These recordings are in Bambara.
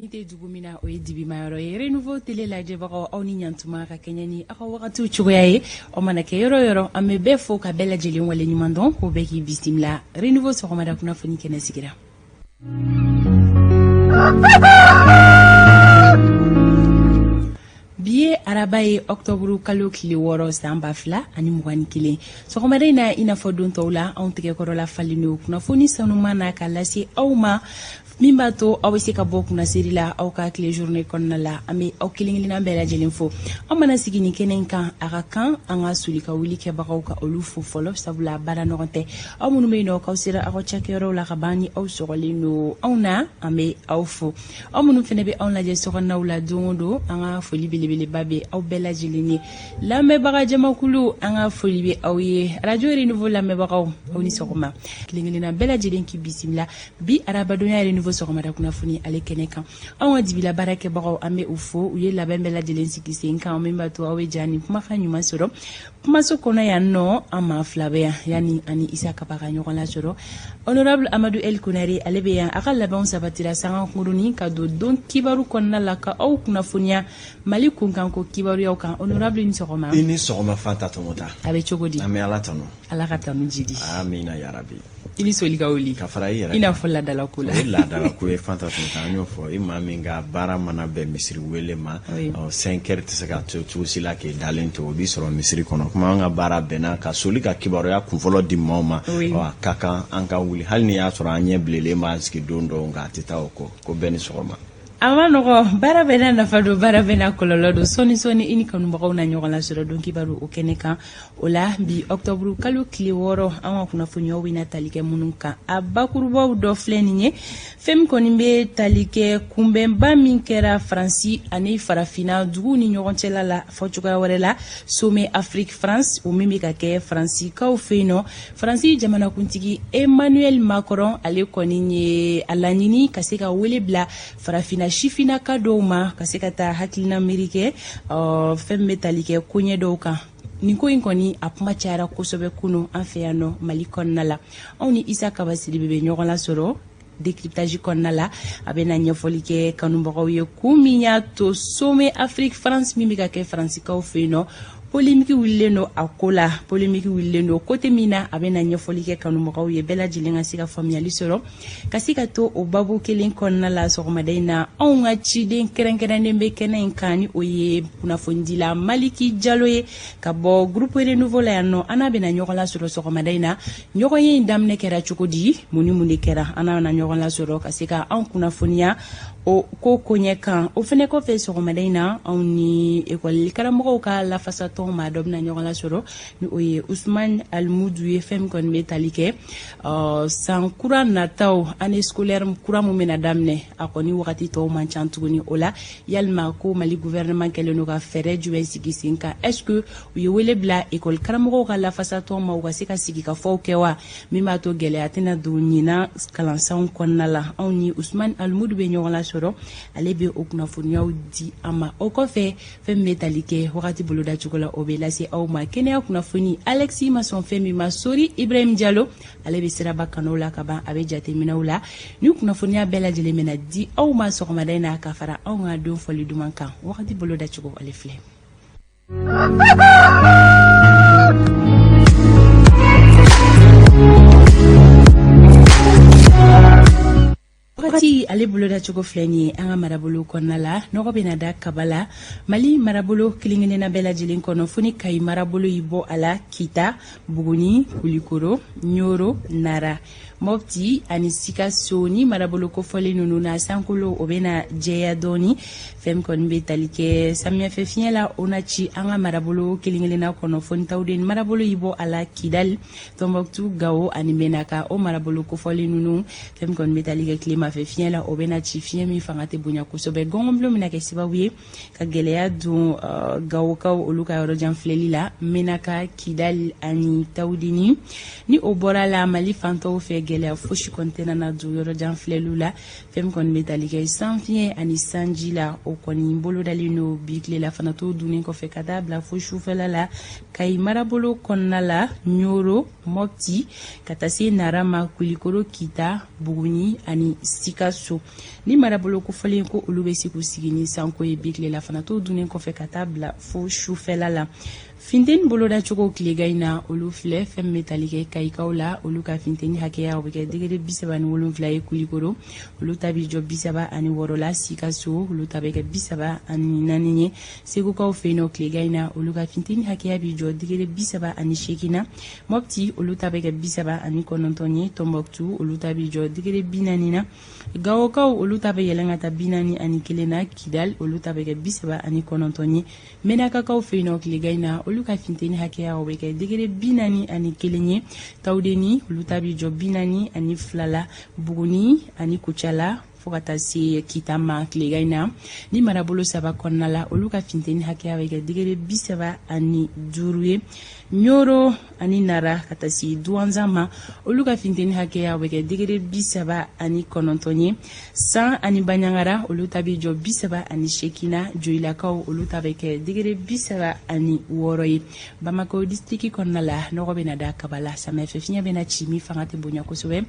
Nite dugumina o dibi mayoro ye Renouveau télé la jebaro aw ni nyantuma ka kenyani aka wakati chugoyaye o manake yoro ame befo ka bella jeli wale nyumandon ko beki bistimla Renouveau so komada kuna foni kena sigira biye arabaye octobre kalo kili woro samba fla ani mugani kile so komada ina fodon tawla on tege korola falino kuna foni sanuma ka lasi awma Mimbato awisi ka bok na serila aw ka kile journée konna la ame aw kilingilina bela jelinfo amana sigini kenen kan aka kan anga sulika wuli ke bagaw ka olufu folo sabula bara noronte aw munu meino ka sira aw chakero la kabani aw sogolino awna ame aw fo aw munu fene be aw la je sogona wala dongo anga foli bilibili babe aw bela jelini la me baga jama kulu anga foli be aw ye radio Renouveau la me bagaw aw ni sogoma kilingilina bela jelinki bisimla bi araba donya Renouveau sogomada kuna funi ale keneka awa dibila barake bago ame ufo uye la bembela jelensi kisenka omemba to awe jani kuma khanyuma soro kuma sokona ya no ama flabe yani ani isa kapaka nyokola soro honorable Amadou El Kounari alebe ya akalla bon sabatira sanga nguruni kado don kibaru konna laka au kuna funya mali kunkanko kibaru ya kan honorable ni sogoma fanta tomota abe chogodi ame alatano alakatanu jidi amina ya rabbi ili solika oli kafarai ina fola dala kula la dala kula fanta tomota nyo fo imaminga bara mana be misiri wele ma 5h tsaka to sila ke dalento bi soro misiri kono kuma nga bara bena ka solika kibaru ya kunfolo di mama wa kaka anka wuli hal ni ya soro anye blele ma ski dondo nga tita ko beni sogoma amanogo bara bena na fado bara bena kololodo soni ini kanu bagaw na nyogola sura donki baru okeneka ola bi octobre kalo kliworo awa kuna funyo wina talike mununka abakurubo do fleninye fem konimbe talike kumbemba minkera franci ani farafina dugu ni nyogonchela la fochuka warela sommet Afrique France o mimika ke franci ka ofeno franci jamana kuntigi Emmanuel Macron ale koninye alanini kaseka welebla farafina shifina kadoma kasekata hakilina amerike femme talike kunye doka niko inkoni apuma chara kosobe kuno anfeano malikon nala oni isa kabasiri bebe nyogola soro décryptage konnala abena nyofolike kanumbago ye kuminya to sommet Afrique France mimika ke France ka ofeno polémique willeno akola polémique willeno côté mina abena nyofolike kanumbago ye bela jilenga sika family soro kasika to obabu kelen konnala sogomadaina onga chiden kerenkerande be kenen kani oye kuna fondila maliki jaloye kabo groupe Renouveau la no ana bena nyogola soro sogomadaina nyogoye ndamne kera chukodi muni kera ana na nyogola soro kasika an kuna fonia o ko konyekan o fene ko fe sogomadaina oni école karamogo ka la fasato ma dobna nyogola soro ni oye Ousmane Almoudou FM kon metalike san kura nataw année scolaire kura mu mena damne akoni wakati to mancantuguni ola yalma ko mali gouvernement keleno ka fere juwe sigi sinka est-ce que uye wele bla école karamogo ka la fasato ma wasika sigi ka fokewa mima to gele atina dunyina kalansan konnala oni Ousmane Almoudou be nyogola soro alebe okuna funyaw di ama okofe fem metalike wakati boloda chukola obelasi au makene akuna funi Alexis Mason femi masori Ibrahim Diallo alebe siraba kanola kaba abejate minaula ni kuna funya bela jele mena di au ma sokmadaina kafara au ngado foli dumanka wakati boloda chuko alefle wakati ale boloda chugo fleni anga marabolo konala noko benada kabala mali marabolo kilingene na bela jilin kono funi kai marabolo ibo ala kita buguni kulikoro nyoro nara mopti anisika soni marabolo ko fole nunu na sankulo obena jeya doni fem kon betalike samia fefien la onachi anga marabolo kilingene na kono funi tawden marabolo ibo ala kidal tomboktu gawo animenaka o marabolo ko fole nunu fem kon betalike klima fefien la obena chi fien mi fangate bunya kusobe gongomblo minake sibawiye ka geleya du gawo ka oluka rojan flelila menaka kidal ani tawdini ni obora la mali fanto fe geleya foshi kontena na du rojan flelula fem kon metalike sanfien ani sanjila o koni bolo dalino bikle la fanato dunen ko fe kadabla foshu felala kai marabolo konnala nyoro mopti katase narama kulikoro kita buguni ani Sikasso ni marabolo ko falen ko olu be siku sigini sanko e bikle la fana to dunen ko fe katabla fo shufela la finten boloda chogo klegaina olu fle fem metalike kaikaula olu ka finteni hakeya obike degede bisaba ni wolon fly kulikoro olu tabi jo bisaba ani worola Sikasso olu tabeke bisaba ani naninye segu ka ofeno klegaina olu ka finteni hakeya bi jo degede bisaba ani shekina mopti olu tabeke bisaba ani konontonye Tombouctou olu tabi jo degede binanina gawoka olu tabe yelenga ta binani ani kelena Kidal olu tabeke bisaba ani konontonye menaka ka ofeno klegaina olu ka finteni hakeya obeke degede binani ani kelenye tawdeni olu tabi jo binani ani flala buguni ani kuchala fokata si kitama klegaina ni marabolo saba konnala olu ka finteni hakeya obeke degede bisaba ani duruye nyoro ani nara katasi duanzama olu ka finteni hakeya obeke degede bisaba ani konontonye san ani banyangara olu tabi jo bisaba ani shekina joilakaw olu tabeke degede bisaba ani woroye Bamako distriki konnala nogo bena da kabala sama fefinya bena chimi fangate bonya kosobe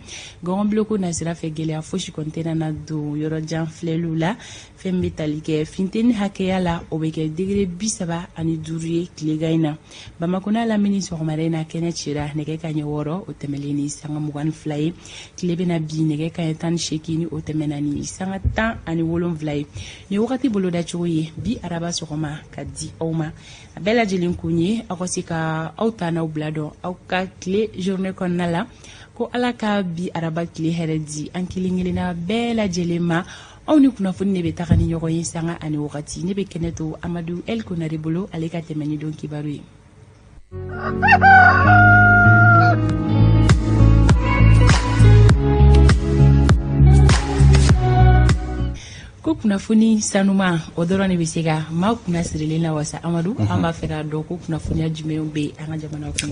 gon bloko na sira fe gele afoshi kontena na do yoro jan flelula fembe talike finteni hakeya la obeke degede bisaba ani duruye klegaina Bamako na la ministre Marina Kenya chira nege kanye woro otemeleni sanga mugan fly klebe na bi nege kanye tan shekini otemenani sanga tan ani wolon fly ni wakati boloda choye bi araba sokoma kadi oma bela jelin kunye akosika autana oblado auka kle journée konnala ko alaka bi araba kle heredi ankilingilina bela jelema awni kuna funi nebe takani nyogo yesanga ani wakati nebe keneto Amadou El Konaribolo aleka temeni don kibaru ko kunafuni sanuma odoroni bisega ma kuna sirelena wasa Amadou amba fera do ko kunafuni ajume be anga jamana ko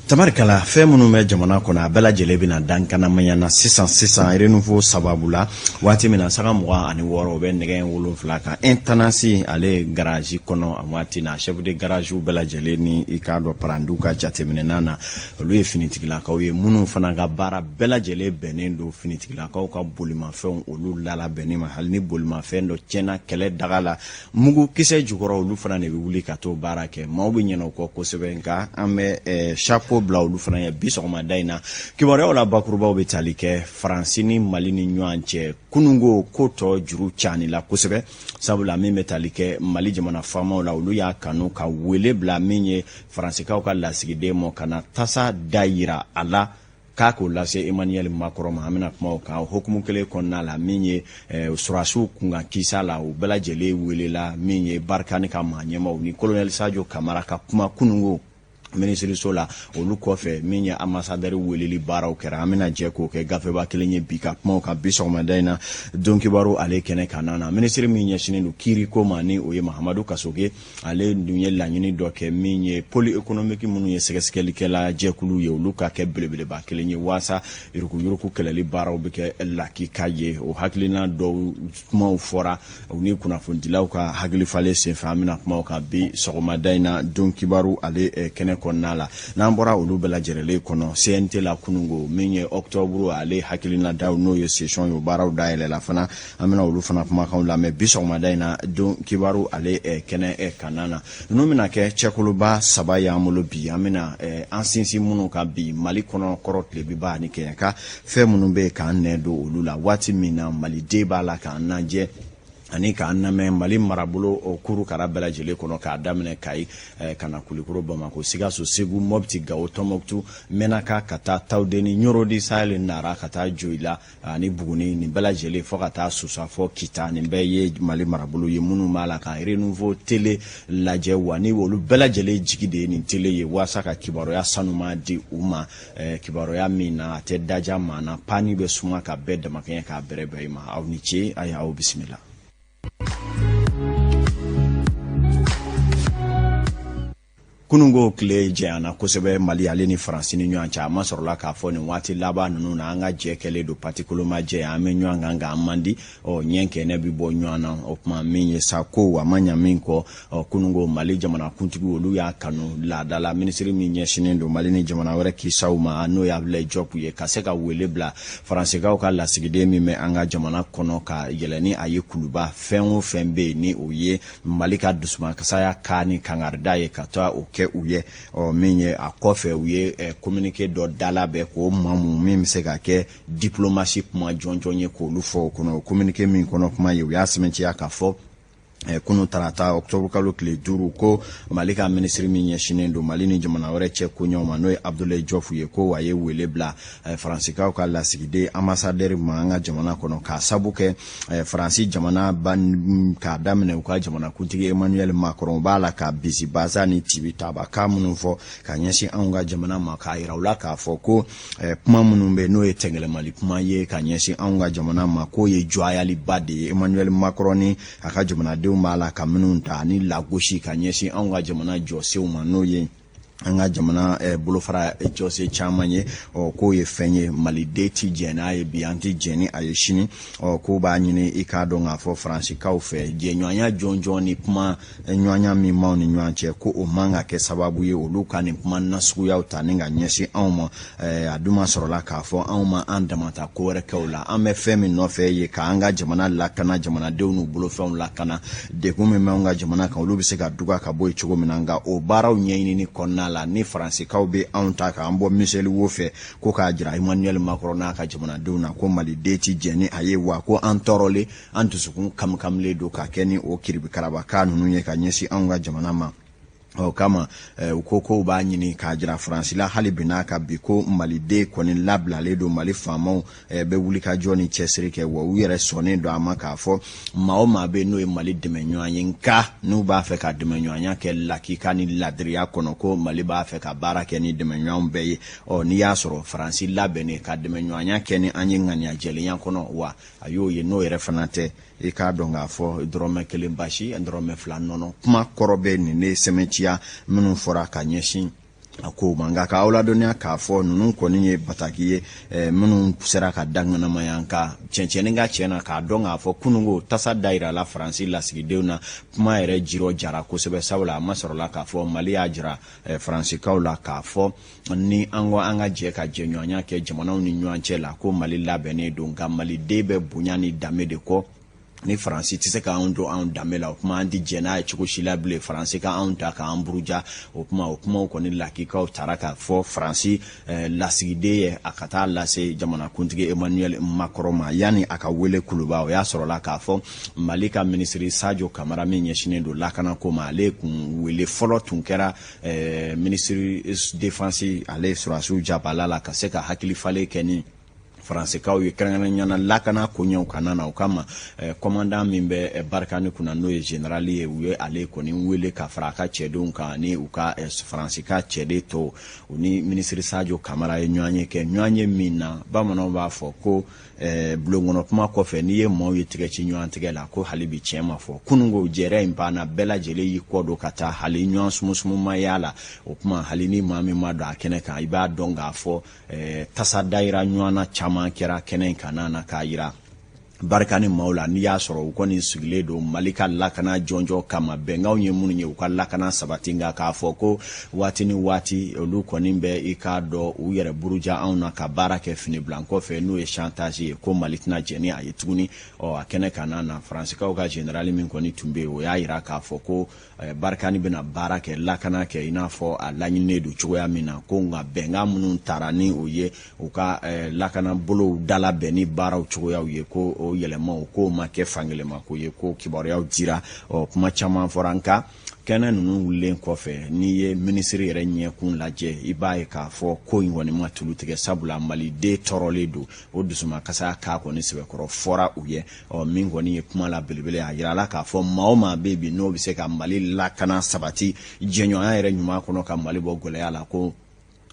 tamarikala fe munu me jamana ko na bela jelebi na dankana mayana 600 renouveau sababula wati mina saka mwa ani woro be nege wolo flaka intenansi ale garage kono amwati na chef de garage bela jeleni ikado paranduka chatemene nana lui finitigla ka ye munu fana ga bara bela jele benendo finitigla ka bolima fe olu lala benima halni bolima fendo cena kele dagala mugu kise jukoro olu fana ne wuli ka to barake mawbi nyeno ko sebenka ame chapeau bla olu fana ya bisoma daina kibore ola bakuruba obe talike francini malini nywanche kunungo koto juru chani la kusebe sabula mi metalike mali jamana fama ola olu ya kanu ka wele bla minye francika ka lasigide mo kana tasa daira ala kako lase Emmanuel Macron amina kuma ka hukumu kele konna la minye surasu kunga kisa la u bela jele wele la minye barkani ka manyema ni colonel Sadio Kamara ka kuma kunungo ministre sola olu kofe minya ambassadeur weleli bara okera amina jeko ke gafeba kelenye bika mo ka bisoma daina donc baro ale kene kanana ministre minya shinelu kiri ko mani oye Mahamadou Kasoge ale dunye la nyini doke minye poli economique munu ye sekeskeli kela jekulu ye olu ka ke belebele ba kelenye wasa yuruku keleli bara obike laki kaye o haklina do mo fora oni kuna fundila ka hagli fale se famina mo ka bi soma daina donc baro ale kene konala nambora olu bela jerele kono CNT la kunungo minye octobre ale hakilina daw no ye session yo baraw daile la fana amina olu fana kuma kan la me biso madaina don kibaru ale kene kanana no mina ke chekuluba sabaya amolo bi amina ansinsi munu ka bi mali kono korotle bi ba ni ke ka fe munu be kan ne do olu la wati mina mali deba la kan nanje ani ka anname mali marabulo okuru karabela jele kono ka damne kai kana kulikuro Bamako Sikasso Segu Mopti Gawo Tombouctou menaka kata tawdeni nyorodi sale nara kata joila ani buguni ni bela jele fo kata susa fo kita ni beye mali marabulo ye munu mala ka renouveau télé laje wani wolu bela jele jigide ni télé ye wasa ka kibaro ya sanuma di uma kibaro ya mina te daja mana pani be suma ka bedda makanya ka berebe ma awniche aya o bismillah. kunungo kile jana kosebe Mali ale ni France ni ɲɔgɔn cɛ a ma sɔrɔla k'a fɔ nin waati laban ninnu na an ka jɛ kɛlen don patikoloma jɛ an bɛ ɲɔgɔn kan nka an man di ɲɛ kɛnɛ bi bɔ ɲɔgɔn na o tuma min ye sa ko a ma ɲa min kɔ kunungo Mali jamana kuntigi olu y'a kanu laadala minisiri min ɲɛsinen don Mali ni jamana wɛrɛ kisaw ma n'o y'a bila Diop ye ka se ka wele bila faransikaw ka lasigiden min bɛ an ka jamana kɔnɔ ka yɛlɛ ni a ye kuluba fɛn o fɛn bɛ yen ni o ye Mali ka dusumakasaya ka ni kangarida ye ka taa o kɛ u ye min ye a kɔfɛ u ye communiqué dɔ dala bɛ ko mamu min bɛ se ka kɛ diplomasi kuma jɔnjɔn ye k'olu fɔ o kɔnɔ communiqué min kɔnɔ kuma ye u y'a sɛbɛntiya k'a fɔ kunu tarata octobre kalo tile 5 ko Mali ka minisiri min ɲɛsinen don Mali ni jamana wɛrɛ cɛ koɲɛw ma n'o ye Abdoulaye Diop ye ko a ye wele bila faransikaw ka lasigiden ambassadeur ma an ka jamana kɔnɔ k'a sabu kɛ Faransi jamana k'a daminɛ u ka jamana kuntigi Emmanuel Macron b'a la ka bisi basa ni tibi tabaka minnu fɔ ka ɲɛsin anw ka jamana ma k'a yira u la k'a fɔ ko kuma minnu bɛ n'o ye tɛngɛlɛmali kuma ye ka ɲɛsin anw ka jamana ma k'o ye jɔyaliba de ye Emmanuel Macron ni a ka jamanadenw b'a la ka minnu ta ni lagosi ka ɲɛsin anw ka jamana jɔsenw ma n'o ye an ka jamana bolofara jɔse caman ye k'o ye fɛn ye maliden ti jɛn n'a ye bi an ti jɛn ni a ye sini k'o b'a ɲini i k'a dɔn k'a fɔ faransikaw fɛ jɛɲɔgɔnya jɔnjɔn ni kuma ɲɔgɔnya min b'aw ni ɲɔgɔn cɛ ko o man ka kɛ sababu ye olu ka nin kuma nasuguyaw ta ni ka ɲɛsin anw ma a duma sɔrɔla k'a fɔ anw ma an damata ko wɛrɛ kɛ o la an bɛ fɛn min nɔfɛ ye ka an ka jamana lakana jamanadenw n'u bolofɛnw lakana degun min bɛ an ka jamana kan olu bɛ se ka duga ka bɔ yen cogo min na nka o baaraw ɲɛɲinini kɔnɔna la ni faransikaw bɛ anw ta k'an bɔ miseli wo fɛ ko k'a jira Emmanuel Macron n'a ka jamanadenw na ko maliden ti jɛn ni a ye wa ko an tɔɔrɔlen an dusukun kamikamilen don ka kɛ ni o kiribikarabakan ninnu ye ka ɲɛsin anw ka jamana ma kama u ko ko b'a ɲini k'a jira Faransi la hali bi n'a ka bi ko maliden kɔni labilalen don Mali faamaw bɛ wuli ka jɔ ni cɛsiri kɛ wa u yɛrɛ sɔnnen don a ma k'a fɔ maa o maa bɛ n'o ye Mali dɛmɛɲɔgɔn ye nka n'u b'a fɛ ka dɛmɛɲɔgɔnya kɛ lakika ni ladiriya kɔnɔ ko Mali b'a fɛ ka baara kɛ ni dɛmɛɲɔgɔnw bɛɛ ye n'i y'a sɔrɔ Faransi labɛnnen ka dɛmɛɲɔgɔnya kɛ ni an ye ŋaniya jɛlenya kɔnɔ wa a y'o ye n'o yɛrɛ fana tɛ i k'a dɔn k'a fɔ dɔrɔmɛ 1 basi dɔrɔmɛ 2 nɔnɔ kuma kɔrɔ bɛ nin ne sɛmɛntiya minnu fɔra ka ɲɛsin a ko ma nka k'aw ladɔnniya k'a fɔ ninnu kɔni ye bataki ye minnu sera ka danganamaya ka cɛncɛnni ka cɛ na k'a dɔn k'a fɔ kunungo tasa dayira la Faransi lasigidenw na kuma yɛrɛ jiro jara kosɛbɛ sabula a ma sɔrɔla k'a fɔ Mali y'a jira Faransikaw la k'a fɔ ni an ko an ka jɛ ka jɛɲɔgɔnya kɛ jamanaw ni ɲɔgɔn cɛ la ko Mali labɛnnen don nka Maliden bɛ bonya ni danbe de kɔ ni Faransi tɛ se k'anw don anw danbe la o kuma an ti jɛn n'a ye cogo si la bilen Faransi ka anw ta k'an buruja o kumaw kɔni lakikaw taara k'a fɔ Faransi lasigiden ye a ka taa lase jamanakuntigi Emmanuel Macron ma yanni a ka wele kuluba o y'a sɔrɔla k'a fɔ Mali ka minisiri Sadio Kamara min ɲɛsinen don lakanako ma ale kun wele fɔlɔ tun kɛra minisiri défense ale Surasiw Jabala la ka se ka hakilifalen kɛ ni faransikaw ye kɛrɛnkɛrɛnnenya lakana koɲɛw kana na o kama commandant min bɛ barikani kunna n'o ye général ye u ye ale kɔni wele ka fara a ka cɛdenw kan ni u ka faransika cɛden tɔw u ni minisiri Sadio Kamara ye ɲɔgɔn ye kɛ ɲɔgɔn ye min na bamananw b'a fɔ ko bulon kɔnɔ kuma kɔfɛ n'i ye maaw ye tigɛ ci ɲɔgɔn tigɛ la ko hali bi tiɲɛ ma fɔ kunungo jɛrɛ in banna bɛɛ lajɛlen y'i kɔ don ka taa hali ɲɔgɔn sumusumu ma y'a la o kuma hali ni maa min ma don a kɛnɛ kan i b'a dɔn k'a fɔ tasa dayira ɲɔgɔn na caman kɛra kɛnɛ in kan na k'a yira barikani maaw la n'i y'a sɔrɔ u kɔni sigilen don Mali ka lakana jɔnjɔ kama bɛnkanw ye minnu ye u ka lakana sabati nka k'a fɔ ko waati ni waati olu kɔni bɛ i k'a dɔn u yɛrɛ buruja anw na ka baara kɛ fini bilan kɔfɛ n'o ye chantage ye ko Mali tɛna jɛn ni a ye tuguni a kɛnɛ kan na faransikaw ka général min kɔni tun bɛ yen o y'a yira k'a fɔ ko barikani bɛna baara kɛ lakana kɛ i n'a fɔ a laɲininen don cogoya min na ko nka bɛnkan minnu taara ni o ye u ka lakana bolow dalabɛn ni baaraw cogoyaw ye ko o yɛlɛmaw k'o ma kɛ fankelen ko ye ko kibaruyaw dira kuma caman fɔra nka kɛnɛ ninnu wulilen kɔfɛ n'i ye minisiri yɛrɛ ɲɛkun lajɛ i b'a ye k'a fɔ ko in kɔni ma tulu tigɛ sabula Maliden tɔɔrɔlen don o dusumakasa k'a kɔni sɛbɛkɔrɔ fɔra u ye min kɔni ye kuma la belebele a yirala k'a fɔ maa o maa bɛ bi n'o bɛ se ka Mali lakana sabati jɛɲɔgɔnya yɛrɛ ɲuman kɔnɔ ka Mali bɔ gɛlɛya la ko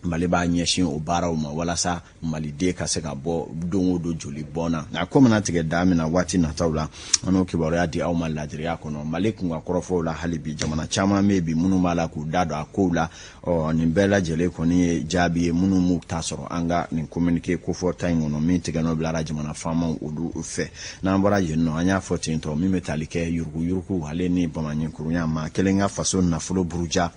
Mali b'a ɲɛsin o baaraw ma walasa maliden ka se ka bɔ don o don joli bɔnna a ko mana tigɛ da min na waati nataw la an y'o kibaruya di aw ma ladiriya kɔnɔ Mali kun ka kɔrɔfɔw la hali bi jamana caman bɛ bi minnu b'a la k'u da don a kow la nin bɛɛ lajɛlen kɔni ye jaabi ye minnu m'u ta sɔrɔ an ka nin communiqué kofɔta in kɔnɔ min tigɛn'o bilara jamana faamaw olu fɛ n'an bɔra yen nɔ an y'a fɔ ten tɔ min bɛ tali kɛ yuruguyurugu ale ni bamanankuruya ma kelen ka faso nafolo buruja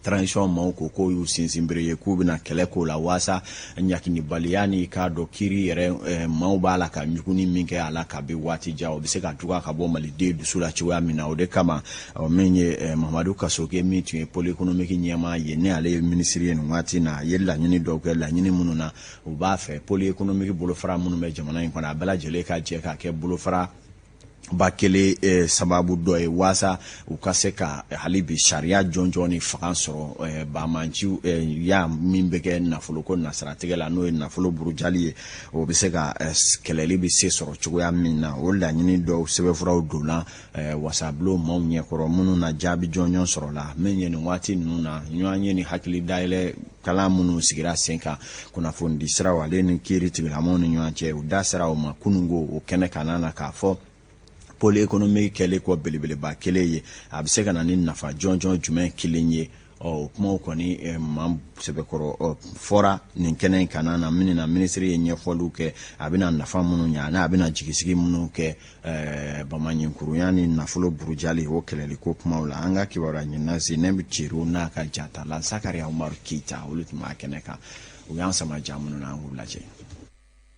transition maaw ko y'u sinsinbere ye k'u bɛna kɛlɛ k'o la waasa ɲakinibaliya ni k'a dɔn kiiri yɛrɛ maaw b'a la ka ɲuguni min kɛ a la ka bɛ waati jan o bɛ se ka juguya ka bɔ maliden dusu la cogoya min na o de kama min ye Mamadu Kasoke min tun ye pôle économique ɲɛmaa ye ne ale ye minisiri ye nin waati na a ye laɲini dɔw kɛ laɲini minnu na u b'a fɛ pôle économique bolofara minnu bɛ jamana in kɔnɔ a bɛɛ lajɛlen ka jɛ ka kɛ bolofara ba kelen sababu dɔ ye waasa u ka se ka hali bi sariya jɔnjɔn ni fanga sɔrɔ bamanci ya min bɛ kɛ nafolo ko nasaratigɛ la n'o ye nafolo burujali ye o bɛ se ka kɛlɛli bɛ se sɔrɔ cogoya min na o laɲini dɔw sɛbɛnfuraw donna wasabilo maaw ɲɛkɔrɔ minnu na jaabi jɔnjɔn sɔrɔ la min ye nin waati ninnu na ɲɔgɔn ye ni hakili dayɛlɛ kalan minnu sigira sen kan kunnafoni di siraw ale ni kiiri tigilamaw ni ɲɔgɔn cɛ u da sira o ma kunungo o kɛnɛ kan na k'a fɔ pôle économique kɛlen kɔ belebeleba kelen ye a bɛ se ka na ni nafa jɔnjɔn jumɛn kelen ye o kumaw kɔni sɛbɛkɔrɔ fɔra nin kɛnɛ in kan na min na minisiri ye ɲɛfɔliw kɛ a bɛna nafa minnu ɲa n'a bɛna jigisigi minnu kɛ bamanankuruya ni nafolo burujali o kɛlɛli ko kumaw la an ka kibaruya ɲinina se ne bɛ Ciro n'a ka jata la Sakariya Umaru Keita olu tun b'a kɛnɛ kan u y'an sama jaa minnu na an k'u lajɛ.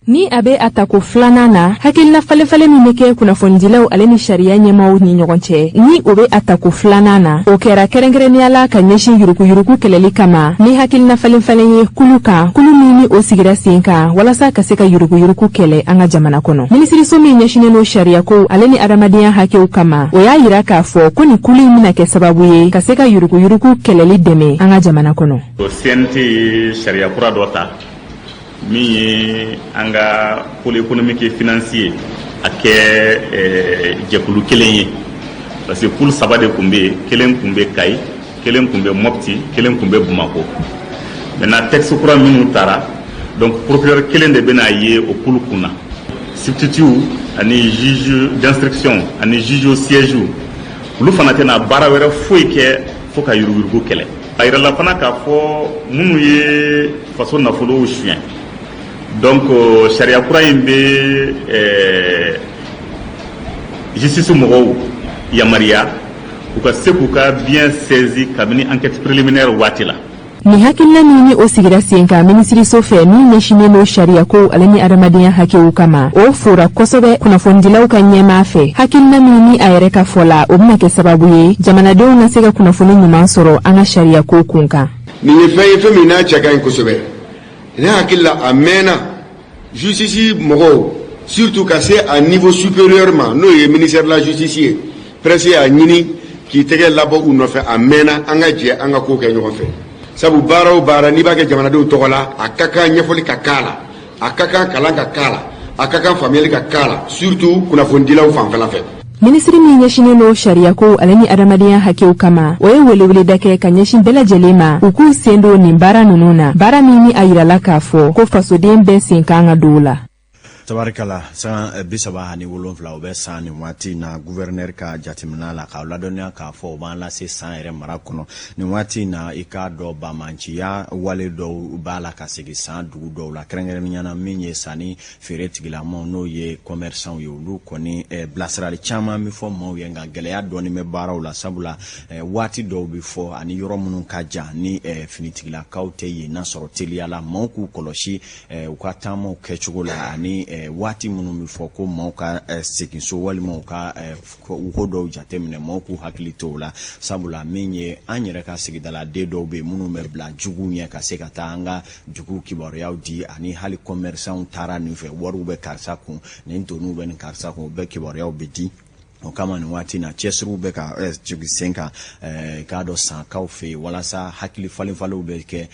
Ni abe atako filanan na hakilina falefale min bɛ kɛ kunnafonidilaw ale ni sariya ɲɛmaaw ni ɲɔgɔn cɛ ni o bɛ atako filanan na o kɛra kɛrɛnkɛrɛnnenya la ka ɲɛsin yuruguyurugu kɛlɛli kama ni hakilina falenfalen ye kulu kan kulu min ni o sigira sen kan walasa ka se ka yuruguyurugu kɛlɛ an ka jamana kɔnɔ minisiriso min ɲɛsinen n'o sariyako ale ni adamadenya hakɛw kama o y'a yira k'a fɔ ko nin kulu in bɛna kɛ sababu ye ka se ka yuruguyurugu kɛlɛli dɛmɛ an ka jamana kɔnɔ. O CNT sariya kura dɔ ta min ye an ka pôle économique et financier a kɛ jɛkulu kelen ye parce que pôle saba de tun bɛ yen kelen tun bɛ Kayi kelen tun bɛ Mopti kelen tun bɛ Bamako maintenant texte kura minnu taara donc procureur kelen de bɛna ye o pôle kunna substitut ani juge d'instruction ani juge au siège olu fana tɛna baara wɛrɛ foyi kɛ fo ka yuruguyurugu kɛlɛ a yirala fana k'a fɔ minnu ye faso nafolow suɲɛ donc sariya kura in bɛ justice mɔgɔw yamariya u ka se k'u ka bien saisi kabini enquête préliminaire waati la. Ni hakilina min ni o sigira sen kan minisiriso fɛ min ɲɛsinen n'o sariyako ale ni adamadenya hakɛw kama o fora kosɛbɛ kunnafonidilaw ka ɲɛmaa fɛ hakilina min ni a yɛrɛ ka fɔ la o bɛna kɛ sababu ye jamanadenw na se ka kunnafoni ɲuman sɔrɔ an ka sariyako kun kan. Nin ye fɛn ye fɛn min n'a cɛ ka ɲi kosɛbɛ ne hakili la a mɛnna justice mɔgɔw surtout ka se a niveau supérieur ma n'o ye ministère de la justice ye presse y'a ɲini k'i tɛgɛ labɔ u nɔfɛ a mɛnna an ka jɛ an ka ko kɛ ɲɔgɔn fɛ sabu baara o baara n'i b'a kɛ jamanadenw tɔgɔ la a ka kan ɲɛfɔli ka k'a la a ka kan kalan ka k'a la a ka kan faamuyali ka k'a la surtout kunnafonidilaw fanfɛla fɛ. Minisiri min ɲɛsinen n'o sariyako ale ni adamadenya hakɛw kama o ye weleweleda kɛ ka ɲɛsin bɛɛ lajɛlen ma u k'u sen don nin baara ninnu na baara min ni a yirala k'a fɔ ko fasoden bɛɛ sen kan ka don o la. Tabarikala san 37 o bɛ san nin waati na gouverneur ka jateminɛ la k'a ladɔnniya k'a fɔ o b'an lase san yɛrɛ mara kɔnɔ nin waati na i k'a dɔn bamanciya wale dɔw b'a la ka segin san dugu dɔw la kɛrɛnkɛrɛnnenya na min ye sanni feere tigilamaw n'o ye commerçant ye olu kɔni bilasirali caman bɛ fɔ maaw ye nka gɛlɛya dɔɔni bɛ baaraw la sabula waati dɔw bɛ fɔ ani yɔrɔ minnu ka jan ni finitigilakaw tɛ yen n'a sɔrɔ teliya la maaw k'u kɔlɔsi u ka taamaw kɛcogo la ani waati minnu bɛ fɔ ko maaw ka segin so walima u ka ko dɔw jateminɛ maaw k'u hakili to o la sabula min ye an yɛrɛ ka sigidala den dɔw bɛ yen minnu bɛ bila juguw ɲɛ ka se ka taa an ka dugu kibaruyaw di ani hali commerçants taara nin fɛ wariw bɛ karisa kun nin tonniw bɛ nin karisa kun o bɛɛ kibaruyaw bɛ di o kama ni wati na chesru be ka senka ka do san ka fe wala sa hakili falen falen be ke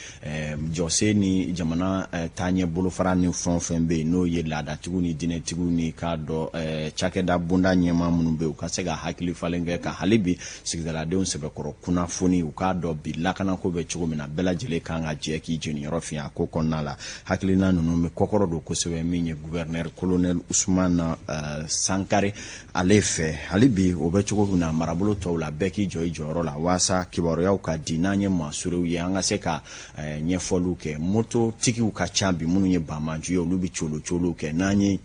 jose ni jamana tanye bolo fara ni fon be no ye lada tiguni dine tiguni ka do chake da bunda nyema munu be ka se ga hakili falen ge ka halibi sigdala de on se be koro kuna foni u ka do bi lakana ko be chugo mina bela jele kanga je ki jeni rofia ko konnala hakili na nunu me kokoro do ko se we minye gouverneur colonel Ousmane Sankare alefe halibi obechugo na marabolo to la beki joy joro la wasa kiboro ya ka dinanye masuru yanga seka nyefolu ke moto tiki uka chambi munu nye bamanju yo lubi cholo ke nanye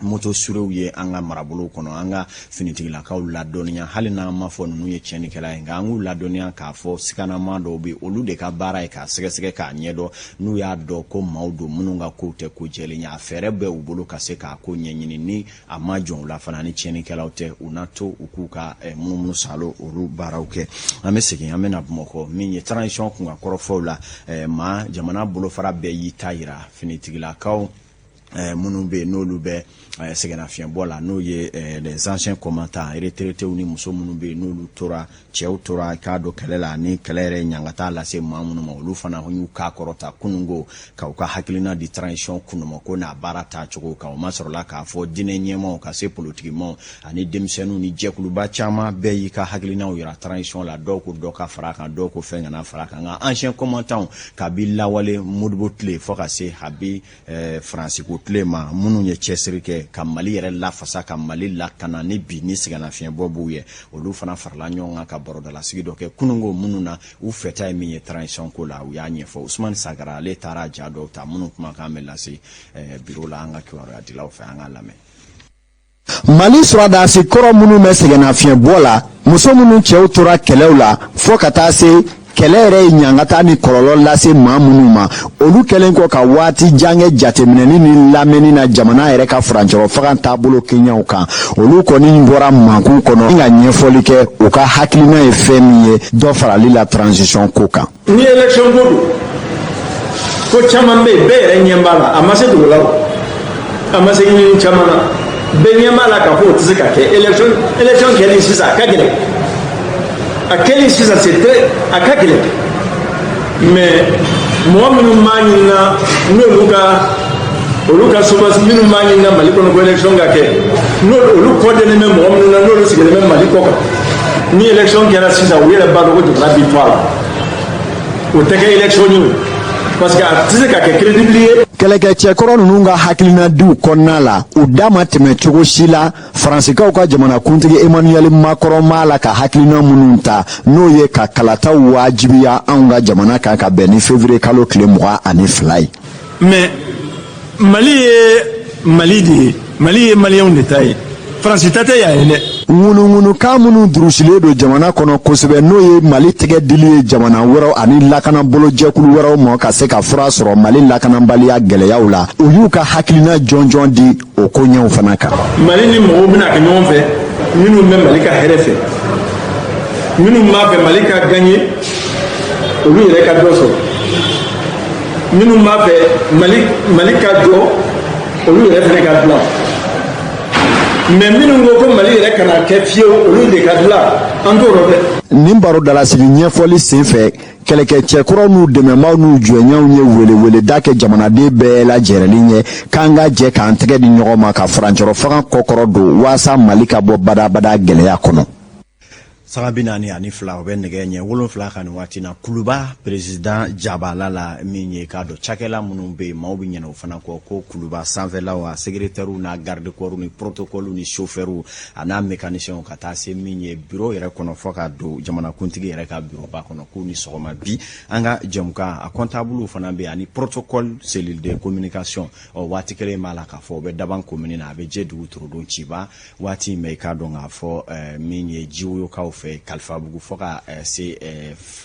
moto suru ye anga marabolo kono anga finitigi la ka ladonia halina mafo nunu ye cheni kala nga angu ladonia ka fo sikana mando bi olude ka bara ka sege ka nyedo nu ya do ko maudo mununga ko te ko jele nya fere be ubulu ka se ka ko nyenyini ni amajon la fanani cheni kala ote unato ukuka munu salo uru barauke amesege amena bumoko minye transition kunga korofo la ma jamana bulo fara be yitaira finitigi la ka munube nolube segena fien bola no ye les anciens combattants retraités ou ni muso munube nolu tora cheu tora kado kelela ni kelere nyangata la se mamunu ma olu fana honyu ka korota kunungo ka uka hakilina di transition kunumo ko na barata chugo ka o masoro la ka fo dine nyemo ka se politiquement ani demsenu ni jekulu ba chama be yi ka hakilina o yira transition la doko doka faraka doko fenga na faraka nga ancien combattant ka billa wale mudbutle fo ka se habi francis tlema munu ye chesrike kamali yere la fasa kamali la kanani bi ni sigana fien bobu ye olu fana farla nyonga ka boroda la sigido ke kunungo mununa u feta mi ye transition ko la u ya nyefo Ousmane Sagara le tara jado ta munu kuma kamela si biro la anga kiwaro ya dila ofa anga lame Mali swada si koro munu me sigana fien bola muso munu che utura keleula fo kata se kelere nyangata ni kololo lase mamunuma olu kelen ko ka wati jange jatemineni ni lameni na jamana ere ka franchoro fagan tabulo Kenya uka olu ko ni ngora manku kono nga nyefoli ke uka hakilina e femiye do farali la transition koka ni election bodu ko chamambe bere nyembala amase dulaw amase ni chamana be nyembala ka ko tsika ke election ke ni sisa ka gele à quel chose c'était à quel mais moi nous manina nous luka soba nous manina maliko no élection gake nous lu ko de même moi nous c'est le même maliko ni élection qui a sisa oui la balo de la victoire au teke élection nous parce que c'est que crédibilité keleke chekoro nunga hakilina du konala udama temechugo shila Fransika ka jamana kuntigi Emmanuel Macron mala ka hakilina mununta no ye ka kalata wajibiya anga jamana ka beni février kalo klemwa ani fly mais Mali on détail France tata ya ene ngunu kamunu drusile do jamana kono kosebe no ye Mali tege dili jamana woro ani lakana bolo jekulu woro mo ka se ka fura soro Mali lakana baliya geleyaula uyuka hakilina jonjon di okonya ufanaka Mali ni mo bina ka nyonfe minu me Mali ka herefe minu ma fe Mali ka gagner olu yere ka doso minu ma fe Mali ka do olu yere fe ka blanc mais minungo ko Mali yere kana ke fie olu de kadla andoro be nimbaro dala sigi nyefoli senfe keleke chekoro nu demema nu juenyaw nye wele dake jamana de be la jerelinye kanga je kan tege di nyogoma ka franchoro fagan kokoro do wasa Mali ka bo bada geleya kono Sarabina ni ani fla obe ngenye wolon fla kan wati na kuluba president Jabalala minye kado chakela munumbe maubi nyena ufana ko kuluba sanvela wa secrétaire na garde corps ni protocole ni chauffeur ana mécanicien kata se minye bureau yere kono foka do jamana kuntigi yere ka bureau ba kono ko ni soma bi anga jamuka a comptable ufana be ani protocole cellule de communication o wati kele malaka fo be daban commune na be jedu trodo chiba wati me kado nga fo minye jiwo ka fe kalfa bugu foka se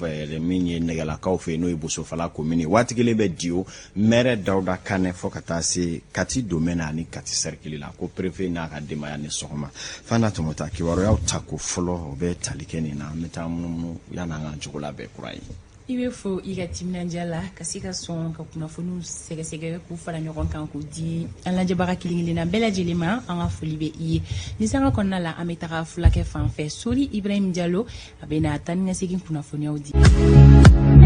le minye negala ka fe no ibuso fala commune wati kele be dio mere Dauda Kane foka ta se kati domaine ani kati cercle la ko préfet na ka dema ya ne soma fana to mota ki waro ya utako folo be talikeni na metamu yana nga jugula be kurai I bɛ fɔ I ka timinandiya la ka se ka sɔn ka kunnafoniw sɛgɛsɛgɛ k'u fara ɲɔgɔn kan k'u di an lajɛbaga kelen-kelenna bɛɛ lajɛlen ma an ka foli bɛ I ye nin sanga kɔnɔna la an bɛ taga fulakɛ fan fɛ Sori Ibrahim Diallo a bɛ na taa ni ka segin kunnafoniyaw di